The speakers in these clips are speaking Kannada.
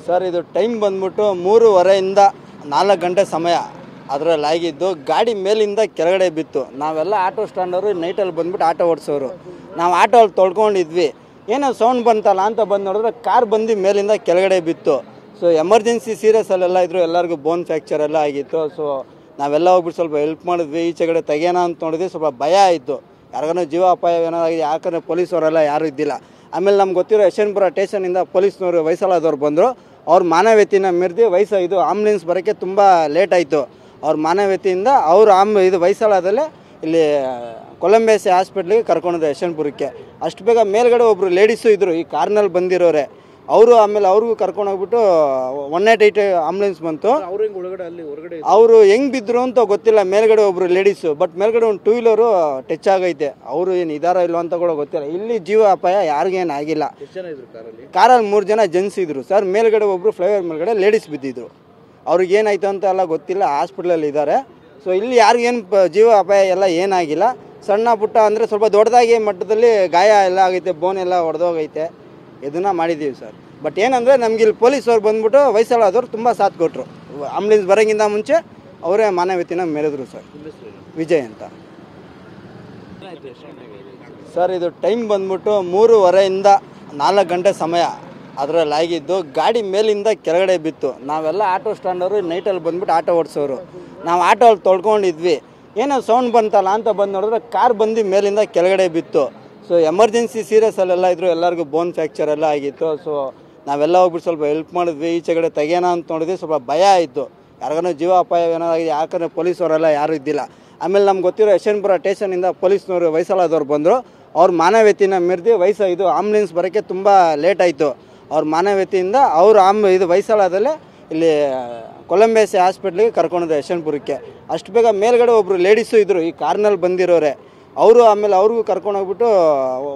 ಸರ್ ಇದು ಟೈಮ್ ಬಂದ್ಬಿಟ್ಟು 3:30 4 ಗಂಟೆ ಸಮಯ ಅದರಲ್ಲಿ ಆಗಿದ್ದು. ಗಾಡಿ ಮೇಲಿಂದ ಕೆಳಗಡೆ ಬಿತ್ತು. ನಾವೆಲ್ಲ ಆಟೋ ಸ್ಟ್ಯಾಂಡವರು ನೈಟಲ್ಲಿ ಬಂದ್ಬಿಟ್ಟು ಆಟೋ ಓಡಿಸೋರು. ನಾವು ಆಟೋ ಅಲ್ಲಿ ತೊಳ್ಕೊಂಡಿದ್ವಿ. ಏನೋ ಸೌಂಡ್ ಬಂತಲ್ಲ ಅಂತ ಬಂದು ನೋಡಿದ್ರೆ ಕಾರ್ ಬಂದು ಮೇಲಿಂದ ಕೆಳಗಡೆ ಬಿತ್ತು. ಸೊ ಎಮರ್ಜೆನ್ಸಿ ಸೀರಿಯಸ್ಸಲ್ಲೆಲ್ಲ ಇದ್ರು, ಎಲ್ಲರಿಗೂ ಬೋನ್ ಫ್ರ್ಯಾಕ್ಚರ್ ಎಲ್ಲ ಆಗಿತ್ತು. ಸೊ ನಾವೆಲ್ಲ ಹೋಗ್ಬಿಟ್ಟು ಸ್ವಲ್ಪ ಹೆಲ್ಪ್ ಮಾಡಿದ್ವಿ. ಈಚೆ ಕಡೆ ತೆಗೆಯೋಣ ಅಂತ ನೋಡಿದ್ವಿ. ಸ್ವಲ್ಪ ಭಯ ಆಯಿತು, ಯಾರಿಗಾನ ಜೀವ ಅಪಾಯ ಏನಾಗಿದೆ, ಯಾಕಂದರೆ ಪೊಲೀಸವರೆಲ್ಲ ಯಾರೂ ಇದ್ದಿಲ್ಲ. ಆಮೇಲೆ ನಮ್ಗೆ ಗೊತ್ತಿರೋ ಯಶವಂತಪುರ ಸ್ಟೇಷನಿಂದ ಪೊಲೀಸ್ನವರು ವಯಸ್ಸಾದವ್ರು ಬಂದರು. ಅವ್ರ ಮಾನವೀಯತೆನ ಮಿರ್ದಿ ಇದು ಆಂಬುಲೆನ್ಸ್ ಬರೋಕ್ಕೆ ತುಂಬ ಲೇಟ್ ಆಯಿತು. ಅವ್ರ ಮಾನವೀಯತೆಯಿಂದ ಅವರು ಇದು ವಯಸ್ಸಾದಲ್ಲೇ ಇಲ್ಲಿ ಕೊಲಂಬೇಸಿ ಹಾಸ್ಪಿಟ್ಲಿಗೆ ಕರ್ಕೊಂಡಿದ್ರು ಯಶವಂತಪುರಕ್ಕೆ. ಅಷ್ಟು ಬೇಗ ಮೇಲ್ಗಡೆ ಒಬ್ಬರು ಲೇಡೀಸು ಇದ್ದರು, ಈ ಕಾರ್ನಲ್ಲಿ ಬಂದಿರೋರೆ. ಅವರು ಆಮೇಲೆ ಅವ್ರಿಗೂ ಕರ್ಕೊಂಡೋಗ್ಬಿಟ್ಟು 188 ಆಂಬುಲೆನ್ಸ್ ಬಂತು. ಅವರು ಹೆಂಗೆ ಬಿದ್ದರು ಅಂತ ಗೊತ್ತಿಲ್ಲ. ಮೇಲ್ಗಡೆ ಒಬ್ಬರು ಲೇಡೀಸು, ಬಟ್ ಮೇಲ್ಗಡೆ ಒಂದು 2 ವೀಲರು ಟಚ್ ಆಗೈತೆ. ಅವರು ಏನು ಇದಾರೋ ಇಲ್ಲೋ ಅಂತ ಕೂಡ ಗೊತ್ತಿಲ್ಲ. ಇಲ್ಲಿ ಜೀವ ಅಪಾಯ ಯಾರಿಗೇನು ಆಗಿಲ್ಲ. ಕಾರಲ್ಲಿ 3 ಜನ ಜೆಂಟ್ಸ್ ಇದ್ರು ಸರ್. ಮೇಲ್ಗಡೆ ಒಬ್ಬರು ಫ್ಲೈಓವರ್ ಮೇಲ್ಗಡೆ ಲೇಡೀಸ್ ಬಿದ್ದಿದ್ರು. ಅವ್ರಿಗೇನಾಯ್ತು ಅಂತ ಎಲ್ಲ ಗೊತ್ತಿಲ್ಲ, ಹಾಸ್ಪಿಟ್ಲಲ್ಲಿ ಇದ್ದಾರೆ. ಸೊ ಇಲ್ಲಿ ಯಾರಿಗೇನು ಜೀವ ಅಪಾಯ ಎಲ್ಲ ಏನಾಗಿಲ್ಲ. ಸಣ್ಣ ಪುಟ್ಟ ಅಂದರೆ ಸ್ವಲ್ಪ ದೊಡ್ಡದಾಗಿ ಮಟ್ಟದಲ್ಲಿ ಗಾಯ ಎಲ್ಲ ಆಗೈತೆ, ಬೋನ್ ಎಲ್ಲ ಒಡೆದೋಗೈತೆ. ಇದನ್ನು ಮಾಡಿದ್ದೀವಿ ಸರ್. ಬಟ್ ಏನಂದರೆ ನಮ್ಗೆ ಇಲ್ಲಿ ಪೊಲೀಸವ್ರು ಬಂದ್ಬಿಟ್ಟು ವಯಸ್ಸಾದವ್ರು ತುಂಬ ಸಾಥ್ ಕೊಟ್ಟರು. ಆಂಬುಲೆನ್ಸ್ ಬರೋಂಗಿಂತ ಮುಂಚೆ ಅವರೇ ಮಾನವೀಯತೆನ ಮೆರೆದ್ರು ಸರ್. ವಿಜಯ್ ಅಂತ ಸರ್. ಇದು ಟೈಮ್ ಬಂದ್ಬಿಟ್ಟು 3:30 4 ಗಂಟೆ ಸಮಯ ಅದರಲ್ಲಿ ಆಗಿದ್ದು. ಗಾಡಿ ಮೇಲಿಂದ ಕೆಳಗಡೆ ಬಿತ್ತು. ನಾವೆಲ್ಲ ಆಟೋ ಸ್ಟ್ಯಾಂಡವರು ನೈಟಲ್ಲಿ ಬಂದ್ಬಿಟ್ಟು ಆಟೋ ಓಡಿಸೋರು. ನಾವು ಆಟೋ ಅಲ್ಲಿ ತೊಳ್ಕೊಂಡಿದ್ವಿ. ಏನೋ ಸೌಂಡ್ ಬಂತಲ್ಲ ಅಂತ ಬಂದು ನೋಡಿದ್ರೆ ಕಾರ್ ಬಂದು ಮೇಲಿಂದ ಕೆಳಗಡೆ ಬಿತ್ತು. ಸೊ ಎಮರ್ಜೆನ್ಸಿ ಸೀರಿಯಸ್ಸಲ್ಲೆಲ್ಲ ಇದ್ರು, ಎಲ್ಲರಿಗೂ ಬೋನ್ ಫ್ರ್ಯಾಕ್ಚರ್ ಎಲ್ಲ ಆಗಿತ್ತು. ಸೊ ನಾವೆಲ್ಲ ಹೋಗ್ಬಿಟ್ಟು ಸ್ವಲ್ಪ ಹೆಲ್ಪ್ ಮಾಡಿದ್ವಿ. ಈಚೆ ಕಡೆ ತೆಗೆಯೋಣ ಅಂತ ನೋಡಿದ್ವಿ. ಸ್ವಲ್ಪ ಭಯ ಆಯಿತು, ಯಾರಿಗಾನ ಜೀವ ಅಪಾಯ ಏನಾಗಿದೆ, ಯಾಕಂದರೆ ಪೊಲೀಸವರೆಲ್ಲ ಯಾರೂ ಇದ್ದಿಲ್ಲ. ಆಮೇಲೆ ನಮ್ಗೆ ಗೊತ್ತಿರೋ ಯಶವಂತಪುರ ಸ್ಟೇಷನಿಂದ ಪೊಲೀಸ್ನವರು ವಯಸ್ಸಾದವ್ರು ಬಂದರು. ಅವ್ರ ಮಾನವೀಯತೆನ ಮಿರ್ದಿ ಇದು ಆಂಬುಲೆನ್ಸ್ ಬರೋಕ್ಕೆ ತುಂಬ ಲೇಟ್ ಆಯಿತು. ಅವ್ರ ಮಾನವೀಯತೆಯಿಂದ ಅವರು ಇದು ವಯಸ್ಸಾದಲ್ಲೇ ಇಲ್ಲಿ ಕೊಲಂಬೇಸಿ ಹಾಸ್ಪಿಟ್ಲಿಗೆ ಕರ್ಕೊಂಡಿದ್ರು ಯಶವಂತಪುರಕ್ಕೆ. ಅಷ್ಟು ಬೇಗ ಮೇಲ್ಗಡೆ ಒಬ್ಬರು ಲೇಡೀಸು ಇದ್ದರು, ಈ ಕಾರ್ನಲ್ಲಿ ಬಂದಿರೋರೆ. ಅವರು ಆಮೇಲೆ ಅವ್ರಿಗೂ ಕರ್ಕೊಂಡೋಗ್ಬಿಟ್ಟು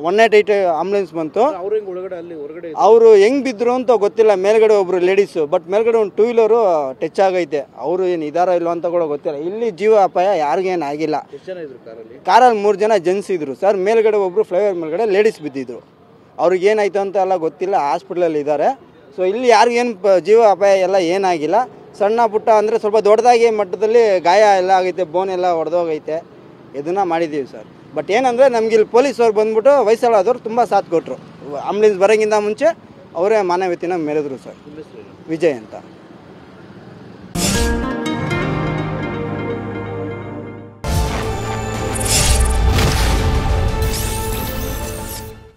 188 ಆಂಬುಲೆನ್ಸ್ ಬಂತು. ಅವರು ಹೆಂಗೆ ಬಿದ್ದರು ಅಂತ ಗೊತ್ತಿಲ್ಲ. ಮೇಲ್ಗಡೆ ಒಬ್ಬರು ಲೇಡೀಸು, ಬಟ್ ಮೇಲ್ಗಡೆ ಒಂದು 2 ವೀಲರು ಟಚ್ ಆಗೈತೆ. ಅವರು ಏನು ಇದಾರೋ ಇಲ್ಲೋ ಅಂತ ಕೂಡ ಗೊತ್ತಿಲ್ಲ. ಇಲ್ಲಿ ಜೀವ ಅಪಾಯ ಯಾರಿಗೇನು ಆಗಿಲ್ಲ. ಕಾರಲ್ಲಿ 3 ಜನ ಜೆಂಟ್ಸ್ ಇದ್ರು ಸರ್. ಮೇಲ್ಗಡೆ ಒಬ್ಬರು ಫ್ಲೈಓವರ್ ಮೇಲ್ಗಡೆ ಲೇಡೀಸ್ ಬಿದ್ದಿದ್ರು. ಅವ್ರಿಗೇನಾಯ್ತು ಅಂತ ಎಲ್ಲ ಗೊತ್ತಿಲ್ಲ, ಹಾಸ್ಪಿಟ್ಲಲ್ಲಿ ಇದ್ದಾರೆ. ಸೊ ಇಲ್ಲಿ ಯಾರಿಗೇನು ಜೀವ ಅಪಾಯ ಎಲ್ಲ ಏನಾಗಿಲ್ಲ. ಸಣ್ಣ ಪುಟ್ಟ ಅಂದರೆ ಸ್ವಲ್ಪ ದೊಡ್ಡದಾಗಿ ಮಟ್ಟದಲ್ಲಿ ಗಾಯ ಎಲ್ಲ ಆಗೈತೆ, ಬೋನ್ ಎಲ್ಲ ಒಡೆದೋಗೈತೆ. ಇದನ್ನು ಮಾಡಿದ್ದೀವಿ ಸರ್. ಬಟ್ ಏನಂದರೆ ನಮ್ಗೆ ಇಲ್ಲಿ ಪೊಲೀಸವ್ರು ಬಂದ್ಬಿಟ್ಟು ವಯಸ್ಸಾದವ್ರು ತುಂಬ ಸಾಥ್ ಕೊಟ್ಟರು. ಆಂಬುಲೆನ್ಸ್ ಬರೋಂಗಿಂತ ಮುಂಚೆ ಅವರೇ ಮಾನವೀಯತೆನ ಮೆರೆದ್ರು ಸರ್. ವಿಜಯ್ ಅಂತ.